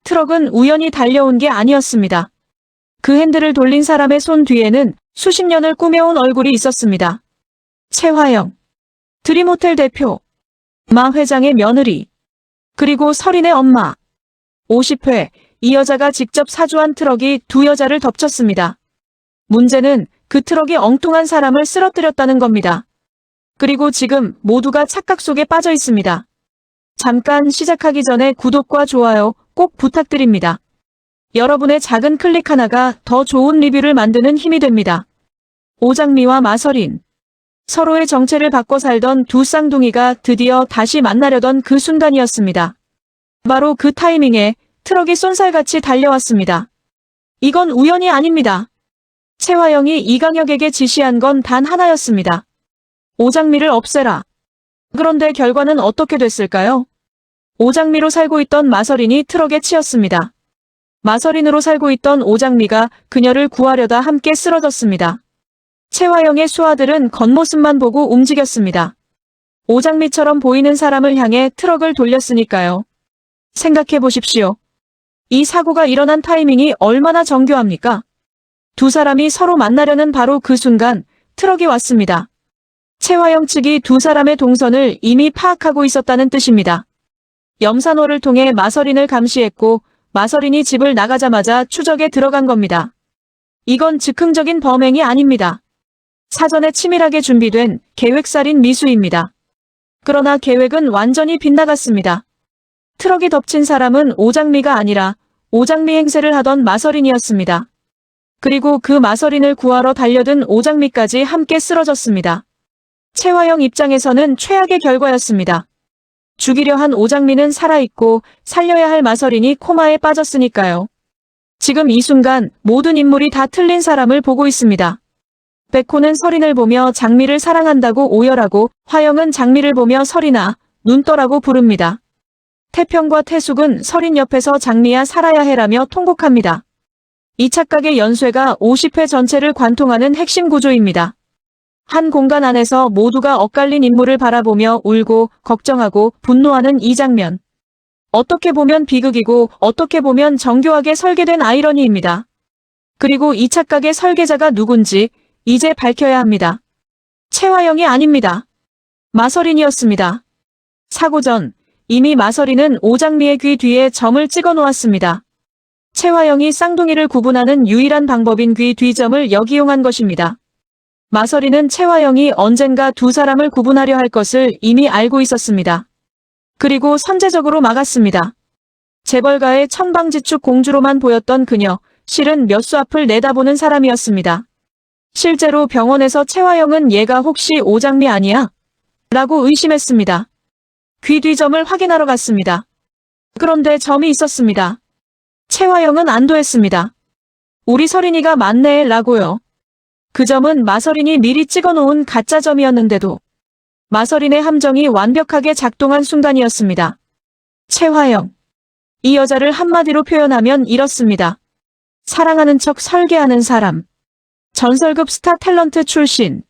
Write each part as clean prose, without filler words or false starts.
트럭은 우연히 달려온 게 아니었습니다. 그 핸들을 돌린 사람의 손 뒤에는 수십 년을 꾸며온 얼굴이 있었습니다. 최화영, 드림호텔 대표, 마 회장의 며느리, 그리고 설인의 엄마. 50회, 이 여자가 직접 사주한 트럭이 두 여자를 덮쳤습니다. 문제는 그 트럭이 엉뚱한 사람을 쓰러뜨렸다는 겁니다. 그리고 지금 모두가 착각 속에 빠져 있습니다. 잠깐 시작하기 전에 구독과 좋아요 꼭 부탁드립니다. 여러분의 작은 클릭 하나가 더 좋은 리뷰를 만드는 힘이 됩니다. 오장미와 마설인. 서로의 정체를 바꿔 살던 두 쌍둥이가 드디어 다시 만나려던 그 순간이었습니다. 바로 그 타이밍에 트럭이 쏜살같이 달려왔습니다. 이건 우연이 아닙니다. 최화영이 이강혁에게 지시한 건 단 하나였습니다. 오장미를 없애라. 그런데 결과는 어떻게 됐을까요? 오장미로 살고 있던 마설인이 트럭에 치였습니다. 마설인으로 살고 있던 오장미가 그녀를 구하려다 함께 쓰러졌습니다. 최화영의 수하들은 겉모습만 보고 움직였습니다. 오장미처럼 보이는 사람을 향해 트럭을 돌렸으니까요. 생각해 보십시오. 이 사고가 일어난 타이밍이 얼마나 정교합니까? 두 사람이 서로 만나려는 바로 그 순간 트럭이 왔습니다. 최화영 측이 두 사람의 동선을 이미 파악하고 있었다는 뜻입니다. 염산호를 통해 마설인을 감시했고 마설인이 집을 나가자마자 추적에 들어간 겁니다. 이건 즉흥적인 범행이 아닙니다. 사전에 치밀하게 준비된 계획살인 미수입니다. 그러나 계획은 완전히 빗나갔습니다. 트럭이 덮친 사람은 오장미가 아니라 오장미 행세를 하던 마설인이었습니다. 그리고 그 마설인을 구하러 달려든 오장미까지 함께 쓰러졌습니다. 최화영 입장에서는 최악의 결과였습니다. 죽이려 한 오장미는 살아있고 살려야 할 마설인이 코마에 빠졌으니까요. 지금 이 순간 모든 인물이 다 틀린 사람을 보고 있습니다. 백호는 설인을 보며 장미를 사랑한다고 오열하고 화영은 장미를 보며 설인아, 눈 떠라고 부릅니다. 태평과 태숙은 설인 옆에서 장미야 살아야 해라며 통곡합니다. 이 착각의 연쇄가 50회 전체를 관통하는 핵심 구조입니다. 한 공간 안에서 모두가 엇갈린 인물을 바라보며 울고 걱정하고 분노하는 이 장면. 어떻게 보면 비극이고 어떻게 보면 정교하게 설계된 아이러니입니다. 그리고 이 착각의 설계자가 누군지 이제 밝혀야 합니다. 최화영이 아닙니다. 마설인이었습니다. 사고 전 이미 마설인은 오장미의 귀 뒤에 점을 찍어 놓았습니다. 최화영이 쌍둥이를 구분하는 유일한 방법인 귀 뒤점을 역이용한 것입니다. 마설인은 최화영이 언젠가 두 사람을 구분하려 할 것을 이미 알고 있었습니다. 그리고 선제적으로 막았습니다. 재벌가의 천방지축 공주로만 보였던 그녀, 실은 몇 수 앞을 내다보는 사람이었습니다. 실제로 병원에서 최화영은 얘가 혹시 오장미 아니야? 라고 의심했습니다. 귀 뒤점을 확인하러 갔습니다. 그런데 점이 있었습니다. 최화영은 안도했습니다. 우리 설인이가 맞네 라고요. 그 점은 마설인이 미리 찍어놓은 가짜 점이었는데도 마설인의 함정이 완벽하게 작동한 순간이었습니다. 최화영. 이 여자를 한마디로 표현하면 이렇습니다. 사랑하는 척 설계하는 사람. 전설급 스타 탤런트 출신.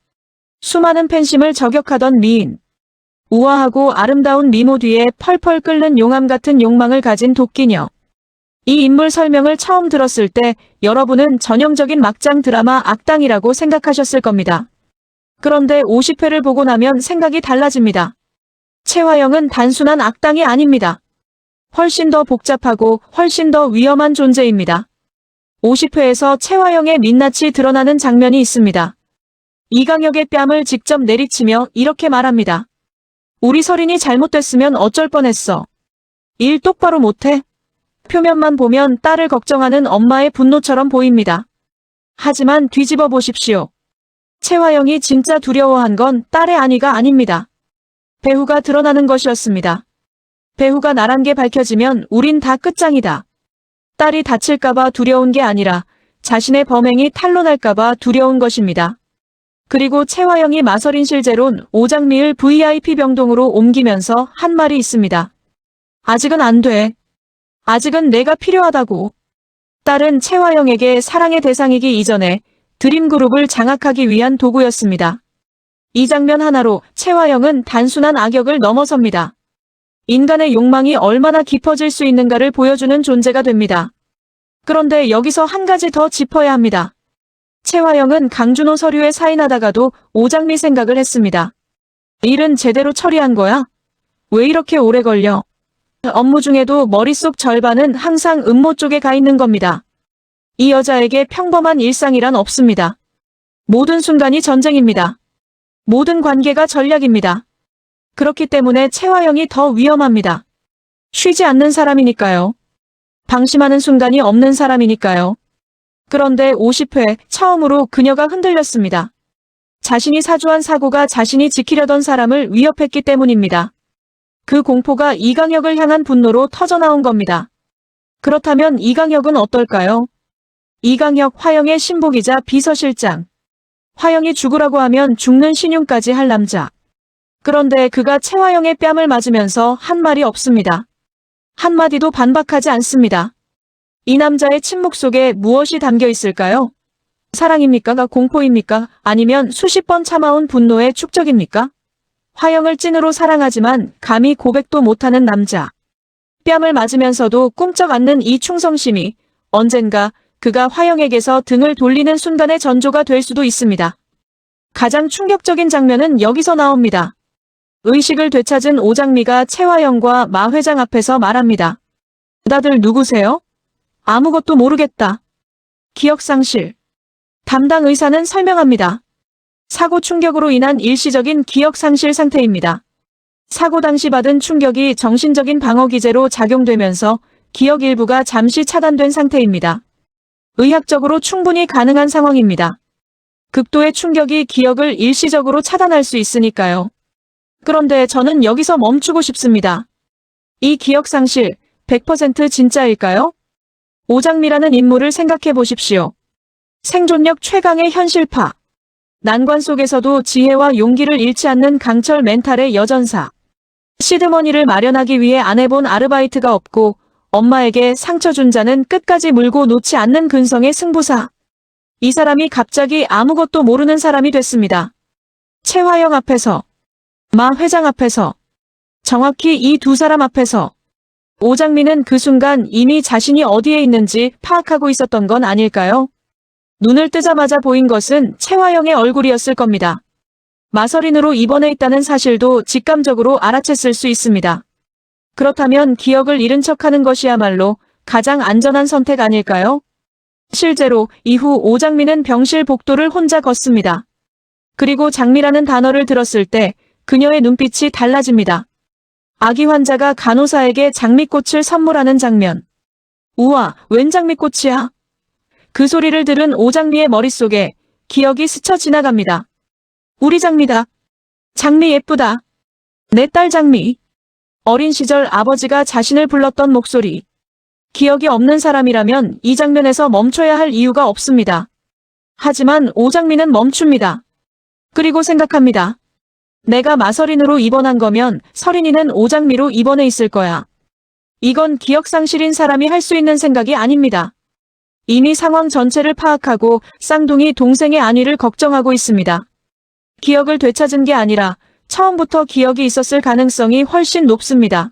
수많은 팬심을 저격하던 미인. 우아하고 아름다운 미모 뒤에 펄펄 끓는 용암 같은 욕망을 가진 도끼녀. 이 인물 설명을 처음 들었을 때 여러분은 전형적인 막장 드라마 악당이라고 생각하셨을 겁니다. 그런데 50회를 보고 나면 생각이 달라집니다. 최화영은 단순한 악당이 아닙니다. 훨씬 더 복잡하고 훨씬 더 위험한 존재입니다. 50회에서 최화영의 민낯이 드러나는 장면이 있습니다. 이강혁의 뺨을 직접 내리치며 이렇게 말합니다. 우리 설인이 잘못됐으면 어쩔 뻔했어. 일 똑바로 못해? 표면만 보면 딸을 걱정하는 엄마의 분노처럼 보입니다. 하지만 뒤집어 보십시오. 최화영이 진짜 두려워한 건 딸의 아니가 아닙니다. 배후가 드러나는 것이었습니다. 배후가 나란 게 밝혀지면 우린 다 끝장이다. 딸이 다칠까봐 두려운 게 아니라 자신의 범행이 탄로날까봐 두려운 것입니다. 그리고 최화영이 마설인 실제론 오장미을 VIP 병동으로 옮기면서 한 말이 있습니다. 아직은 안 돼. 아직은 내가 필요하다고. 딸은 최화영에게 사랑의 대상이기 이전에 드림그룹을 장악하기 위한 도구였습니다. 이 장면 하나로 최화영은 단순한 악역을 넘어섭니다. 인간의 욕망이 얼마나 깊어질 수 있는가를 보여주는 존재가 됩니다. 그런데 여기서 한 가지 더 짚어야 합니다. 최화영은 강준호 서류에 사인하다가도 오장미 생각을 했습니다. 일은 제대로 처리한 거야? 왜 이렇게 오래 걸려? 업무 중에도 머릿속 절반은 항상 음모 쪽에 가 있는 겁니다. 이 여자에게 평범한 일상이란 없습니다. 모든 순간이 전쟁입니다. 모든 관계가 전략입니다. 그렇기 때문에 최화영이 더 위험합니다. 쉬지 않는 사람이니까요. 방심하는 순간이 없는 사람이니까요. 그런데 50회 처음으로 그녀가 흔들렸습니다. 자신이 사주한 사고가 자신이 지키려던 사람을 위협했기 때문입니다. 그 공포가 이강혁을 향한 분노로 터져나온 겁니다. 그렇다면 이강혁은 어떨까요? 이강혁 화영의 신복이자 비서실장. 화영이 죽으라고 하면 죽는 신용까지 할 남자. 그런데 그가 최화영의 뺨을 맞으면서 한 말이 없습니다. 한마디도 반박하지 않습니다. 이 남자의 침묵 속에 무엇이 담겨 있을까요? 사랑입니까? 공포입니까? 아니면 수십 번 참아온 분노의 축적입니까? 화영을 찐으로 사랑하지만 감히 고백도 못하는 남자. 뺨을 맞으면서도 꿈쩍 않는 이 충성심이 언젠가 그가 화영에게서 등을 돌리는 순간의 전조가 될 수도 있습니다. 가장 충격적인 장면은 여기서 나옵니다. 의식을 되찾은 오장미가 최화영과 마 회장 앞에서 말합니다. 다들 누구세요? 아무것도 모르겠다. 기억상실. 담당 의사는 설명합니다. 사고 충격으로 인한 일시적인 기억상실 상태입니다. 사고 당시 받은 충격이 정신적인 방어기제로 작용되면서 기억 일부가 잠시 차단된 상태입니다. 의학적으로 충분히 가능한 상황입니다. 극도의 충격이 기억을 일시적으로 차단할 수 있으니까요. 그런데 저는 여기서 멈추고 싶습니다. 이 기억상실 100% 진짜일까요? 오장미라는 인물을 생각해 보십시오. 생존력 최강의 현실파. 난관 속에서도 지혜와 용기를 잃지 않는 강철 멘탈의 여전사. 시드머니를 마련하기 위해 안 해본 아르바이트가 없고 엄마에게 상처 준 자는 끝까지 물고 놓지 않는 근성의 승부사. 이 사람이 갑자기 아무것도 모르는 사람이 됐습니다. 최화영 앞에서, 마 회장 앞에서, 정확히 이 두 사람 앞에서. 오장미는 그 순간 이미 자신이 어디에 있는지 파악하고 있었던 건 아닐까요? 눈을 뜨자마자 보인 것은 최화영의 얼굴이었을 겁니다. 마서린으로 입원해 있다는 사실도 직감적으로 알아챘을 수 있습니다. 그렇다면 기억을 잃은 척하는 것이야말로 가장 안전한 선택 아닐까요? 실제로 이후 오장미는 병실 복도를 혼자 걷습니다. 그리고 장미라는 단어를 들었을 때 그녀의 눈빛이 달라집니다. 아기 환자가 간호사에게 장미꽃을 선물하는 장면. 우와, 웬 장미꽃이야? 그 소리를 들은 오장미의 머릿속에 기억이 스쳐 지나갑니다. 우리 장미다. 장미 예쁘다. 내 딸 장미. 어린 시절 아버지가 자신을 불렀던 목소리. 기억이 없는 사람이라면 이 장면에서 멈춰야 할 이유가 없습니다. 하지만 오장미는 멈춥니다. 그리고 생각합니다. 내가 마서린으로 입원한 거면 서린이는 오장미로 입원해 있을 거야. 이건 기억상실인 사람이 할 수 있는 생각이 아닙니다. 이미 상황 전체를 파악하고 쌍둥이 동생의 안위를 걱정하고 있습니다. 기억을 되찾은 게 아니라 처음부터 기억이 있었을 가능성이 훨씬 높습니다.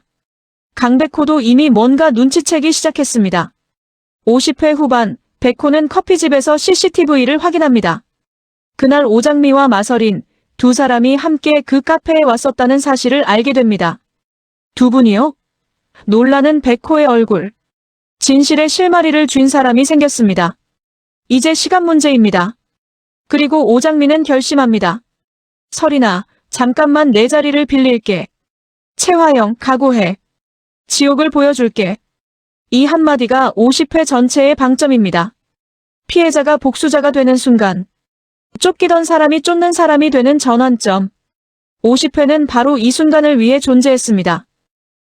강백호도 이미 뭔가 눈치채기 시작했습니다. 50회 후반, 백호는 커피집에서 CCTV를 확인합니다. 그날 오장미와 마서린, 두 사람이 함께 그 카페에 왔었다는 사실을 알게 됩니다. 두 분이요? 놀라는 백호의 얼굴. 진실의 실마리를 쥔 사람이 생겼습니다. 이제 시간 문제입니다. 그리고 오장미는 결심합니다. 서린아, 잠깐만 내 자리를 빌릴게. 최화영, 각오해. 지옥을 보여줄게. 이 한마디가 50회 전체의 방점입니다. 피해자가 복수자가 되는 순간. 쫓기던 사람이 쫓는 사람이 되는 전환점. 50회는 바로 이 순간을 위해 존재했습니다.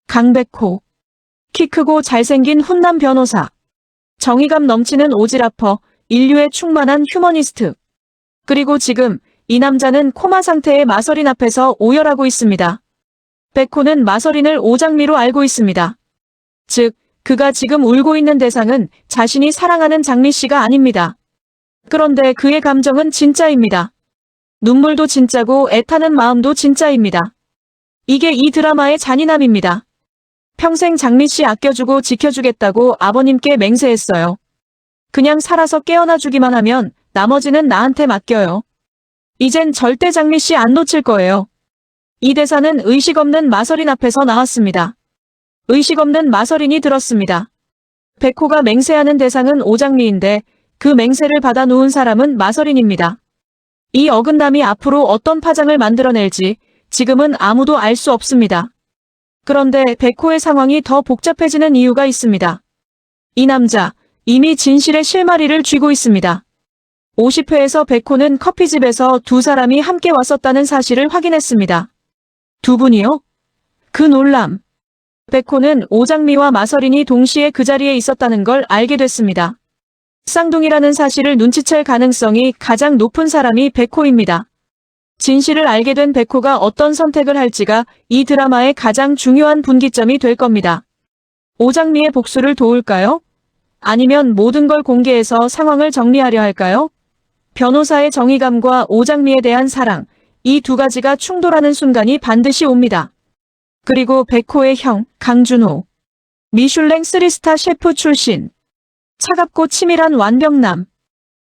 강백호. 키 크고 잘생긴 훈남 변호사. 정의감 넘치는 오지라퍼, 인류에 충만한 휴머니스트. 그리고 지금 이 남자는 코마 상태의 마서린 앞에서 오열하고 있습니다. 백호는 마서린을 오장미로 알고 있습니다. 즉, 그가 지금 울고 있는 대상은 자신이 사랑하는 장미 씨가 아닙니다. 그런데 그의 감정은 진짜입니다. 눈물도 진짜고 애타는 마음도 진짜입니다. 이게 이 드라마의 잔인함입니다. 평생 장미 씨 아껴주고 지켜주겠다고 아버님께 맹세했어요. 그냥 살아서 깨어나 주기만 하면 나머지는 나한테 맡겨요. 이젠 절대 장미 씨 안 놓칠 거예요. 이 대사는 의식 없는 마서린 앞에서 나왔습니다. 의식 없는 마서린이 들었습니다. 백호가 맹세하는 대상은 오장미인데 그 맹세를 받아 놓은 사람은 마서린입니다. 이 어긋남이 앞으로 어떤 파장을 만들어낼지 지금은 아무도 알 수 없습니다. 그런데 백호의 상황이 더 복잡해지는 이유가 있습니다. 이 남자, 이미 진실의 실마리를 쥐고 있습니다. 50회에서 백호는 커피집에서 두 사람이 함께 왔었다는 사실을 확인했습니다. 두 분이요? 그 놀람. 백호는 오장미와 마서린이 동시에 그 자리에 있었다는 걸 알게 됐습니다. 쌍둥이라는 사실을 눈치챌 가능성이 가장 높은 사람이 백호입니다. 진실을 알게 된 백호가 어떤 선택을 할지가 이 드라마의 가장 중요한 분기점이 될 겁니다. 오장미의 복수를 도울까요? 아니면 모든 걸 공개해서 상황을 정리하려 할까요? 변호사의 정의감과 오장미에 대한 사랑, 이 두 가지가 충돌하는 순간이 반드시 옵니다. 그리고 백호의 형, 강준호. 미슐랭 3스타 셰프 출신. 차갑고 치밀한 완벽남.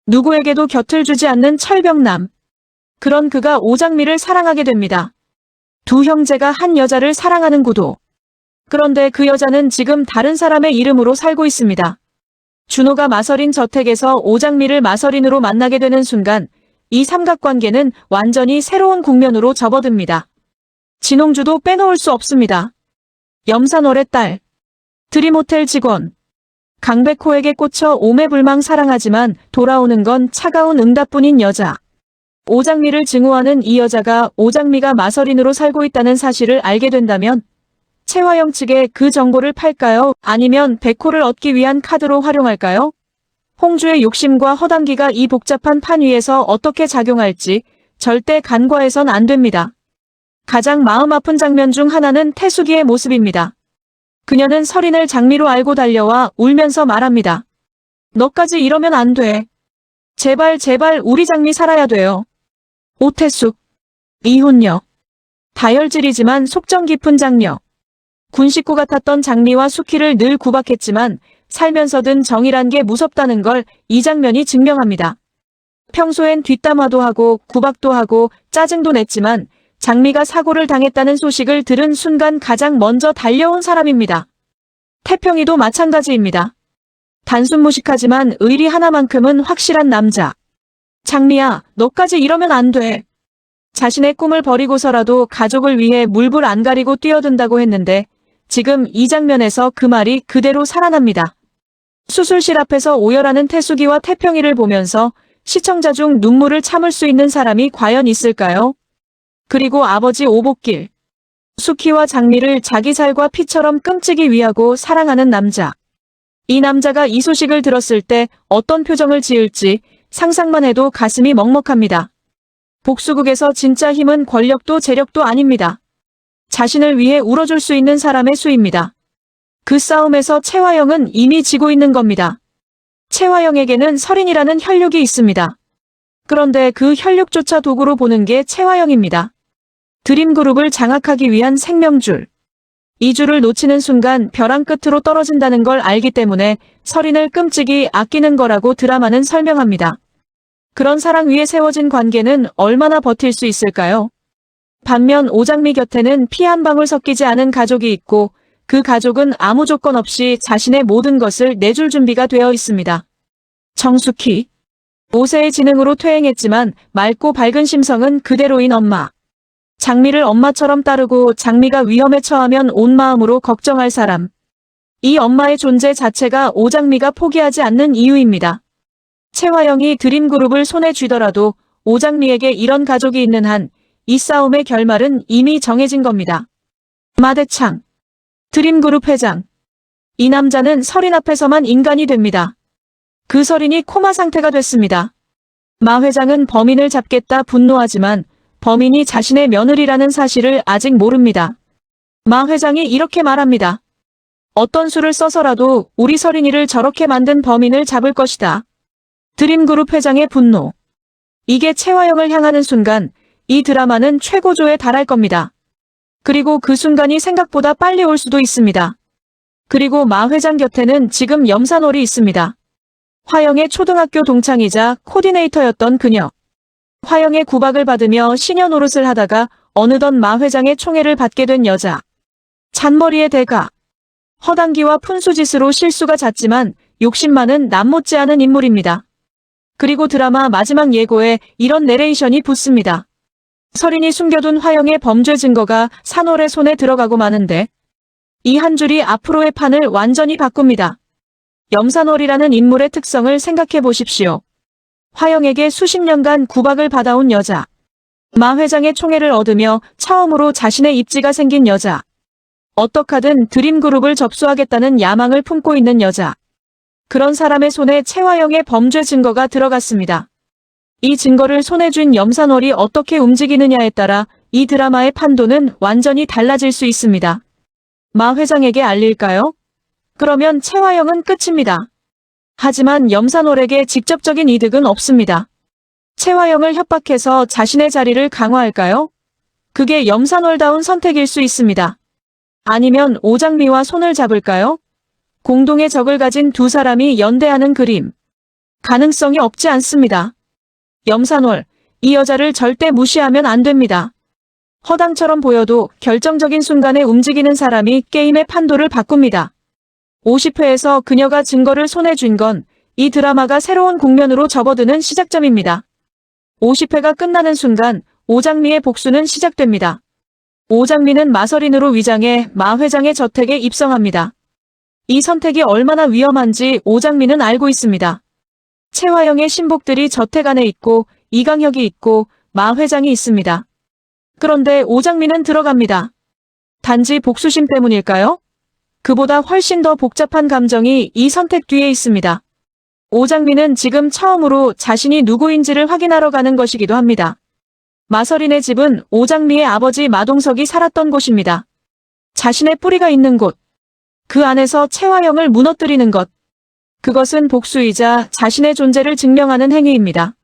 누구에게도 곁을 주지 않는 철벽남. 그런 그가 오장미를 사랑하게 됩니다. 두 형제가 한 여자를 사랑하는 구도. 그런데 그 여자는 지금 다른 사람의 이름으로 살고 있습니다. 준호가 마서린 저택에서 오장미를 마서린으로 만나게 되는 순간 이 삼각관계는 완전히 새로운 국면으로 접어듭니다. 진홍주도 빼놓을 수 없습니다. 염산월의 딸. 드림호텔 직원. 강백호에게 꽂혀 오매불망 사랑하지만 돌아오는 건 차가운 응답뿐인 여자. 오장미를 증오하는 이 여자가 오장미가 마서린으로 살고 있다는 사실을 알게 된다면 최화영 측에 그 정보를 팔까요? 아니면 백호를 얻기 위한 카드로 활용할까요? 홍주의 욕심과 허당기가 이 복잡한 판 위에서 어떻게 작용할지 절대 간과해선 안 됩니다. 가장 마음 아픈 장면 중 하나는 태숙이의 모습입니다. 그녀는 서린을 장미로 알고 달려와 울면서 말합니다. 너까지 이러면 안 돼. 제발 제발 우리 장미 살아야 돼요. 오태숙. 이혼녀. 다혈질이지만 속정 깊은 장녀. 군 식구 같았던 장미와 수키를 늘 구박했지만 살면서든 정이란 게 무섭다는 걸 이 장면이 증명합니다. 평소엔 뒷담화도 하고 구박도 하고 짜증도 냈지만 장미가 사고를 당했다는 소식을 들은 순간 가장 먼저 달려온 사람입니다. 태평이도 마찬가지입니다. 단순 무식하지만 의리 하나만큼은 확실한 남자. 장미야, 너까지 이러면 안 돼. 자신의 꿈을 버리고서라도 가족을 위해 물불 안 가리고 뛰어든다고 했는데 지금 이 장면에서 그 말이 그대로 살아납니다. 수술실 앞에서 오열하는 태숙이와 태평이를 보면서 시청자 중 눈물을 참을 수 있는 사람이 과연 있을까요? 그리고 아버지 오복길. 수키와 장미를 자기 살과 피처럼 끔찍이 위하고 사랑하는 남자. 이 남자가 이 소식을 들었을 때 어떤 표정을 지을지 상상만 해도 가슴이 먹먹합니다. 복수극에서 진짜 힘은 권력도 재력도 아닙니다. 자신을 위해 울어줄 수 있는 사람의 수입니다. 그 싸움에서 최화영은 이미 지고 있는 겁니다. 최화영에게는 서린이라는 혈육이 있습니다. 그런데 그 혈육조차 도구로 보는 게 최화영입니다. 드림그룹을 장악하기 위한 생명줄. 이 줄을 놓치는 순간 벼랑 끝으로 떨어진다는 걸 알기 때문에 서린을 끔찍이 아끼는 거라고 드라마는 설명합니다. 그런 사랑 위에 세워진 관계는 얼마나 버틸 수 있을까요? 반면 오장미 곁에는 피 한 방울 섞이지 않은 가족이 있고 그 가족은 아무 조건 없이 자신의 모든 것을 내줄 준비가 되어 있습니다. 정숙희. 5세의 지능으로 퇴행했지만 맑고 밝은 심성은 그대로인 엄마. 장미를 엄마처럼 따르고 장미가 위험에 처하면 온 마음으로 걱정할 사람. 이 엄마의 존재 자체가 오장미가 포기하지 않는 이유입니다. 최화영이 드림그룹을 손에 쥐더라도 오장미에게 이런 가족이 있는 한 이 싸움의 결말은 이미 정해진 겁니다. 마대창. 드림그룹 회장. 이 남자는 서린 앞에서만 인간이 됩니다. 그 서린이 코마 상태가 됐습니다. 마 회장은 범인을 잡겠다 분노하지만 범인이 자신의 며느리라는 사실을 아직 모릅니다. 마 회장이 이렇게 말합니다. 어떤 수를 써서라도 우리 서린이를 저렇게 만든 범인을 잡을 것이다. 드림그룹 회장의 분노. 이게 최화영을 향하는 순간 이 드라마는 최고조에 달할 겁니다. 그리고 그 순간이 생각보다 빨리 올 수도 있습니다. 그리고 마 회장 곁에는 지금 염산월이 있습니다. 화영의 초등학교 동창이자 코디네이터였던 그녀. 화영의 구박을 받으며 시녀 노릇을 하다가 어느덧 마 회장의 총애를 받게 된 여자. 잔머리의 대가. 허당기와 푼수짓으로 실수가 잦지만 욕심 많은 남 못지않은 인물입니다. 그리고 드라마 마지막 예고에 이런 내레이션이 붙습니다. 서린이 숨겨둔 화영의 범죄 증거가 산월의 손에 들어가고 마는데 이 한 줄이 앞으로의 판을 완전히 바꿉니다. 염산월이라는 인물의 특성을 생각해 보십시오. 화영에게 수십 년간 구박을 받아온 여자. 마 회장의 총애를 얻으며 처음으로 자신의 입지가 생긴 여자. 어떡하든 드림그룹을 접수하겠다는 야망을 품고 있는 여자. 그런 사람의 손에 최화영의 범죄 증거가 들어갔습니다. 이 증거를 손에 쥔 염산월이 어떻게 움직이느냐에 따라 이 드라마의 판도는 완전히 달라질 수 있습니다. 마 회장에게 알릴까요? 그러면 최화영은 끝입니다. 하지만 염산월에게 직접적인 이득은 없습니다. 최화영을 협박해서 자신의 자리를 강화할까요? 그게 염산월다운 선택일 수 있습니다. 아니면 오장미와 손을 잡을까요? 공동의 적을 가진 두 사람이 연대하는 그림. 가능성이 없지 않습니다. 염산월, 이 여자를 절대 무시하면 안 됩니다. 허당처럼 보여도 결정적인 순간에 움직이는 사람이 게임의 판도를 바꿉니다. 50회에서 그녀가 증거를 손에 쥔 건 이 드라마가 새로운 국면으로 접어드는 시작점입니다. 50회가 끝나는 순간 오장미의 복수는 시작됩니다. 오장미는 마서린으로 위장해 마 회장의 저택에 입성합니다. 이 선택이 얼마나 위험한지 오장미는 알고 있습니다. 최화영의 신복들이 저택 안에 있고 이강혁이 있고 마 회장이 있습니다. 그런데 오장미는 들어갑니다. 단지 복수심 때문일까요? 그보다 훨씬 더 복잡한 감정이 이 선택 뒤에 있습니다. 오장미는 지금 처음으로 자신이 누구인지를 확인하러 가는 것이기도 합니다. 마서린의 집은 오장미의 아버지 마동석이 살았던 곳입니다. 자신의 뿌리가 있는 곳. 그 안에서 최화영을 무너뜨리는 것. 그것은 복수이자 자신의 존재를 증명하는 행위입니다.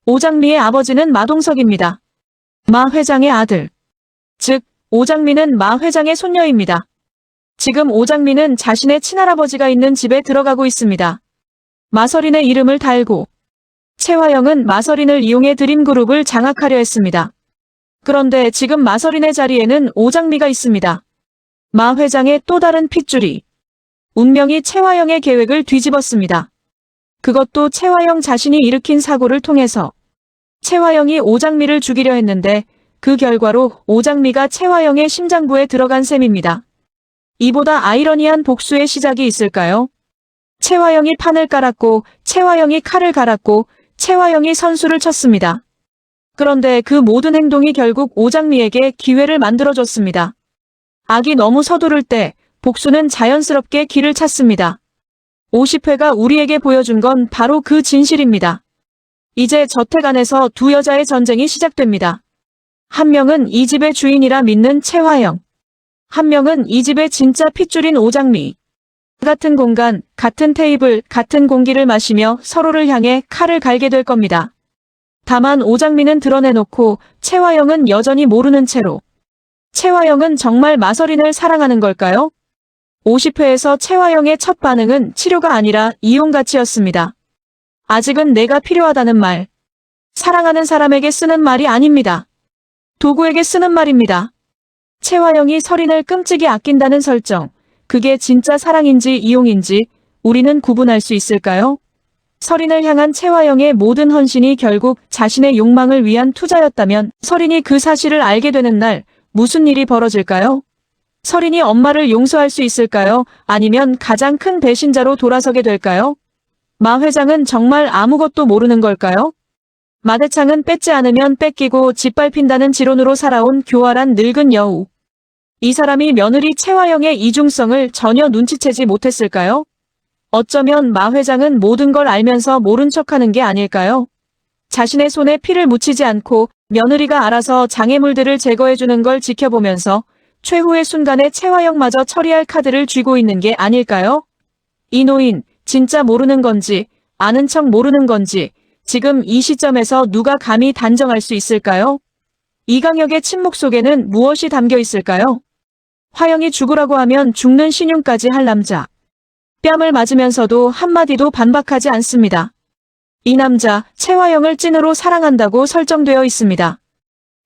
오장미의 아버지는 마동석입니다. 마 회장의 아들. 즉, 오장미는 마 회장의 손녀입니다. 지금 오장미는 자신의 친할아버지가 있는 집에 들어가고 있습니다. 마서린의 이름을 달고 최화영은 마서린을 이용해 드림그룹을 장악하려 했습니다. 그런데 지금 마서린의 자리에는 오장미가 있습니다. 마 회장의 또 다른 핏줄이. 운명이 최화영의 계획을 뒤집었습니다. 그것도 최화영 자신이 일으킨 사고를 통해서. 최화영이 오장미를 죽이려 했는데 그 결과로 오장미가 최화영의 심장부에 들어간 셈입니다. 이보다 아이러니한 복수의 시작이 있을까요? 최화영이 판을 깔았고 최화영이 칼을 갈았고 최화영이 선수를 쳤습니다. 그런데 그 모든 행동이 결국 오장미에게 기회를 만들어줬습니다. 악이 너무 서두를 때 복수는 자연스럽게 길을 찾습니다. 50회가 우리에게 보여준 건 바로 그 진실입니다. 이제 저택 안에서 두 여자의 전쟁이 시작됩니다. 한 명은 이 집의 주인이라 믿는 최화영. 한 명은 이 집의 진짜 핏줄인 오장미. 같은 공간, 같은 테이블, 같은 공기를 마시며 서로를 향해 칼을 갈게 될 겁니다. 다만 오장미는 드러내놓고 최화영은 여전히 모르는 채로. 최화영은 정말 마서린을 사랑하는 걸까요? 50회에서 최화영의 첫 반응은 치료가 아니라 이용가치였습니다. 아직은 내가 필요하다는 말. 사랑하는 사람에게 쓰는 말이 아닙니다. 도구에게 쓰는 말입니다. 최화영이 서린을 끔찍이 아낀다는 설정. 그게 진짜 사랑인지 이용인지 우리는 구분할 수 있을까요? 서린을 향한 최화영의 모든 헌신이 결국 자신의 욕망을 위한 투자였다면 서린이 그 사실을 알게 되는 날 무슨 일이 벌어질까요? 서린이 엄마를 용서할 수 있을까요? 아니면 가장 큰 배신자로 돌아서게 될까요? 마 회장은 정말 아무것도 모르는 걸까요? 마대창은 뺏지 않으면 뺏기고 짓밟힌다는 지론으로 살아온 교활한 늙은 여우. 이 사람이 며느리 최화영의 이중성을 전혀 눈치채지 못했을까요? 어쩌면 마 회장은 모든 걸 알면서 모른 척하는 게 아닐까요? 자신의 손에 피를 묻히지 않고 며느리가 알아서 장애물들을 제거해주는 걸 지켜보면서 최후의 순간에 최화영마저 처리할 카드를 쥐고 있는 게 아닐까요? 이 노인, 진짜 모르는 건지, 아는 척 모르는 건지, 지금 이 시점에서 누가 감히 단정할 수 있을까요? 이강혁의 침묵 속에는 무엇이 담겨 있을까요? 화영이 죽으라고 하면 죽는 신용까지 할 남자. 뺨을 맞으면서도 한마디도 반박하지 않습니다. 이 남자, 최화영을 찐으로 사랑한다고 설정되어 있습니다.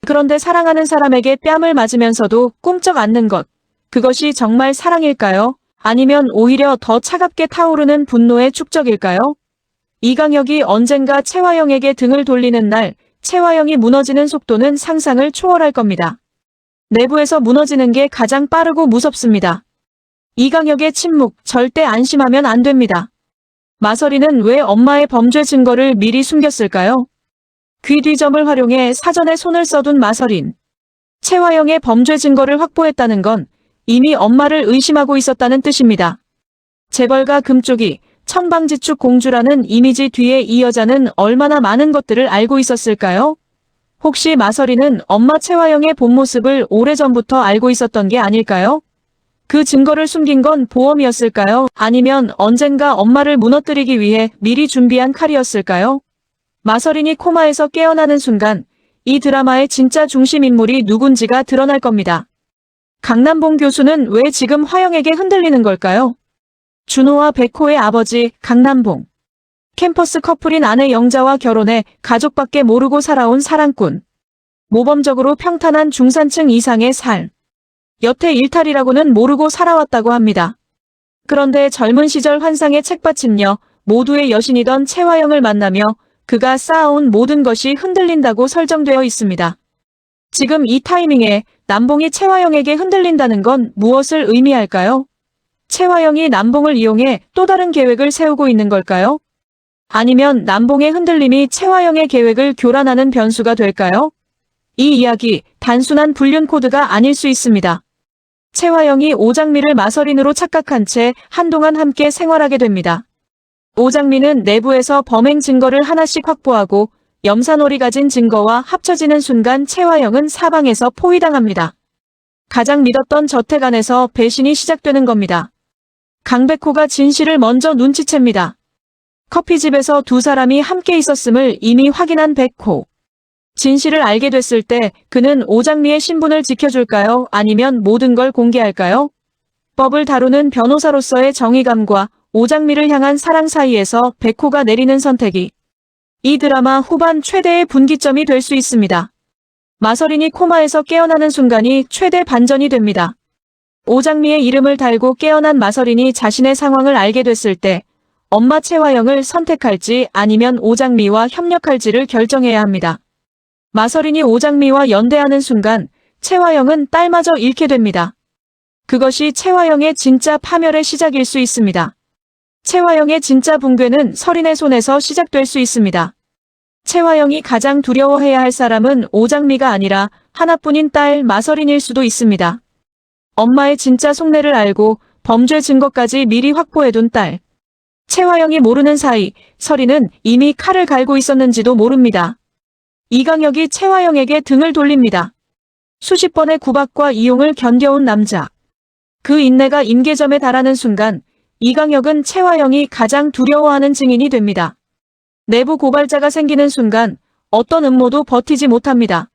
그런데 사랑하는 사람에게 뺨을 맞으면서도 꿈쩍 않는 것. 그것이 정말 사랑일까요? 아니면 오히려 더 차갑게 타오르는 분노의 축적일까요? 이강혁이 언젠가 최화영에게 등을 돌리는 날, 최화영이 무너지는 속도는 상상을 초월할 겁니다. 내부에서 무너지는 게 가장 빠르고 무섭습니다. 이강혁의 침묵, 절대 안심하면 안 됩니다. 마서리는 왜 엄마의 범죄 증거를 미리 숨겼을까요? 귀뒤점을 활용해 사전에 손을 써둔 마서린. 최화영의 범죄 증거를 확보했다는 건 이미 엄마를 의심하고 있었다는 뜻입니다. 재벌가 금쪽이 천방지축 공주라는 이미지 뒤에 이 여자는 얼마나 많은 것들을 알고 있었을까요? 혹시 마서리는 엄마 최화영의 본 모습을 오래전부터 알고 있었던 게 아닐까요? 그 증거를 숨긴 건 보험이었을까요? 아니면 언젠가 엄마를 무너뜨리기 위해 미리 준비한 칼이었을까요? 마서린이 코마에서 깨어나는 순간 이 드라마의 진짜 중심 인물이 누군지가 드러날 겁니다. 강남봉 교수는 왜 지금 화영에게 흔들리는 걸까요? 준호와 백호의 아버지 강남봉. 캠퍼스 커플인 아내 영자와 결혼해 가족밖에 모르고 살아온 사랑꾼. 모범적으로 평탄한 중산층 이상의 삶. 여태 일탈이라고는 모르고 살아왔다고 합니다. 그런데 젊은 시절 환상의 책받침녀, 모두의 여신이던 최화영을 만나며 그가 쌓아온 모든 것이 흔들린다고 설정되어 있습니다. 지금 이 타이밍에 남봉이 최화영에게 흔들린다는 건 무엇을 의미할까요? 최화영이 남봉을 이용해 또 다른 계획을 세우고 있는 걸까요? 아니면 남봉의 흔들림이 최화영의 계획을 교란하는 변수가 될까요? 이 이야기 단순한 불륜 코드가 아닐 수 있습니다. 최화영이 오장미를 마서린으로 착각한 채 한동안 함께 생활하게 됩니다. 오장미는 내부에서 범행 증거를 하나씩 확보하고 염산홀이 가진 증거와 합쳐지는 순간 최화영은 사방에서 포위당합니다. 가장 믿었던 저택 안에서 배신이 시작되는 겁니다. 강백호가 진실을 먼저 눈치챕니다. 커피집에서 두 사람이 함께 있었음을 이미 확인한 백호. 진실을 알게 됐을 때 그는 오장미의 신분을 지켜줄까요? 아니면 모든 걸 공개할까요? 법을 다루는 변호사로서의 정의감과 오장미를 향한 사랑 사이에서 백호가 내리는 선택이 이 드라마 후반 최대의 분기점이 될 수 있습니다. 마서린이 코마에서 깨어나는 순간이 최대 반전이 됩니다. 오장미의 이름을 달고 깨어난 마서린이 자신의 상황을 알게 됐을 때 엄마 최화영을 선택할지 아니면 오장미와 협력할지를 결정해야 합니다. 마서린이 오장미와 연대하는 순간 최화영은 딸마저 잃게 됩니다. 그것이 최화영의 진짜 파멸의 시작일 수 있습니다. 최화영의 진짜 붕괴는 서린의 손에서 시작될 수 있습니다. 최화영이 가장 두려워해야 할 사람은 오장미가 아니라 하나뿐인 딸 마서린일 수도 있습니다. 엄마의 진짜 속내를 알고 범죄 증거까지 미리 확보해둔 딸. 최화영이 모르는 사이 서린은 이미 칼을 갈고 있었는지도 모릅니다. 이강혁이 최화영에게 등을 돌립니다. 수십 번의 구박과 이용을 견뎌온 남자. 그 인내가 임계점에 달하는 순간 이강혁은 최화영이 가장 두려워하는 증인이 됩니다. 내부 고발자가 생기는 순간 어떤 음모도 버티지 못합니다.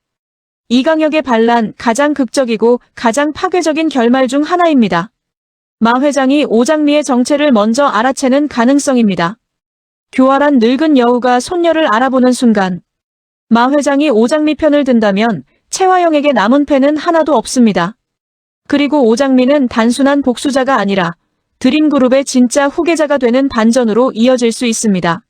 이강혁의 반란 가장 극적이고 가장 파괴적인 결말 중 하나입니다. 마 회장이 오장미의 정체를 먼저 알아채는 가능성입니다. 교활한 늙은 여우가 손녀를 알아보는 순간 마 회장이 오장미 편을 든다면 최화영에게 남은 패는 하나도 없습니다. 그리고 오장미는 단순한 복수자가 아니라 드림그룹의 진짜 후계자가 되는 반전으로 이어질 수 있습니다.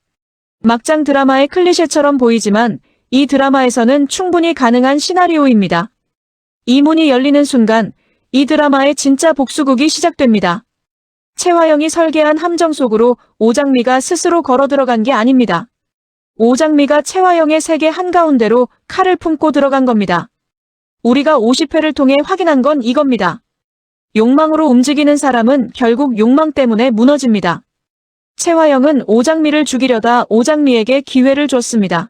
막장 드라마의 클리셰처럼 보이지만 이 드라마에서는 충분히 가능한 시나리오입니다. 이 문이 열리는 순간 이 드라마의 진짜 복수극이 시작됩니다. 최화영이 설계한 함정 속으로 오장미가 스스로 걸어 들어간 게 아닙니다. 오장미가 최화영의 세계 한가운데로 칼을 품고 들어간 겁니다. 우리가 50회를 통해 확인한 건 이겁니다. 욕망으로 움직이는 사람은 결국 욕망 때문에 무너집니다. 최화영은 오장미를 죽이려다 오장미에게 기회를 줬습니다.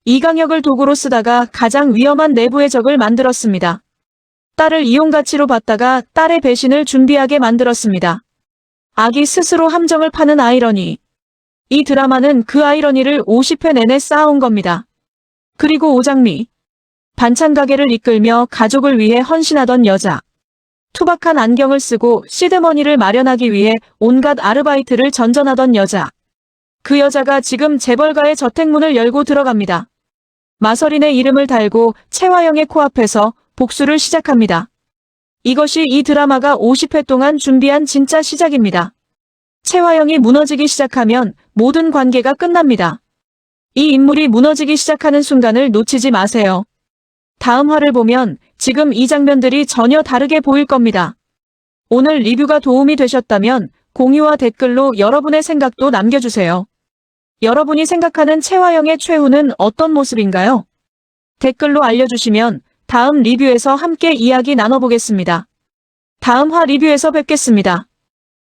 이강혁을 도구로 쓰다가 가장 위험한 내부의 적을 만들었습니다. 딸을 이용가치로 봤다가 딸의 배신을 준비하게 만들었습니다. 아기 스스로 함정을 파는 아이러니. 이 드라마는 그 아이러니를 50회 내내 쌓아온 겁니다. 그리고 오장미. 반찬 가게를 이끌며 가족을 위해 헌신하던 여자. 투박한 안경을 쓰고 시드머니를 마련하기 위해 온갖 아르바이트를 전전하던 여자. 그 여자가 지금 재벌가의 저택문을 열고 들어갑니다. 마서린의 이름을 달고 채화영의 코앞에서 복수를 시작합니다. 이것이 이 드라마가 50회 동안 준비한 진짜 시작입니다. 채화영이 무너지기 시작하면 모든 관계가 끝납니다. 이 인물이 무너지기 시작하는 순간을 놓치지 마세요. 다음 화를 보면 지금 이 장면들이 전혀 다르게 보일 겁니다. 오늘 리뷰가 도움이 되셨다면 공유와 댓글로 여러분의 생각도 남겨주세요. 여러분이 생각하는 채화영의 최후는 어떤 모습인가요? 댓글로 알려주시면 다음 리뷰에서 함께 이야기 나눠보겠습니다. 다음 화 리뷰에서 뵙겠습니다.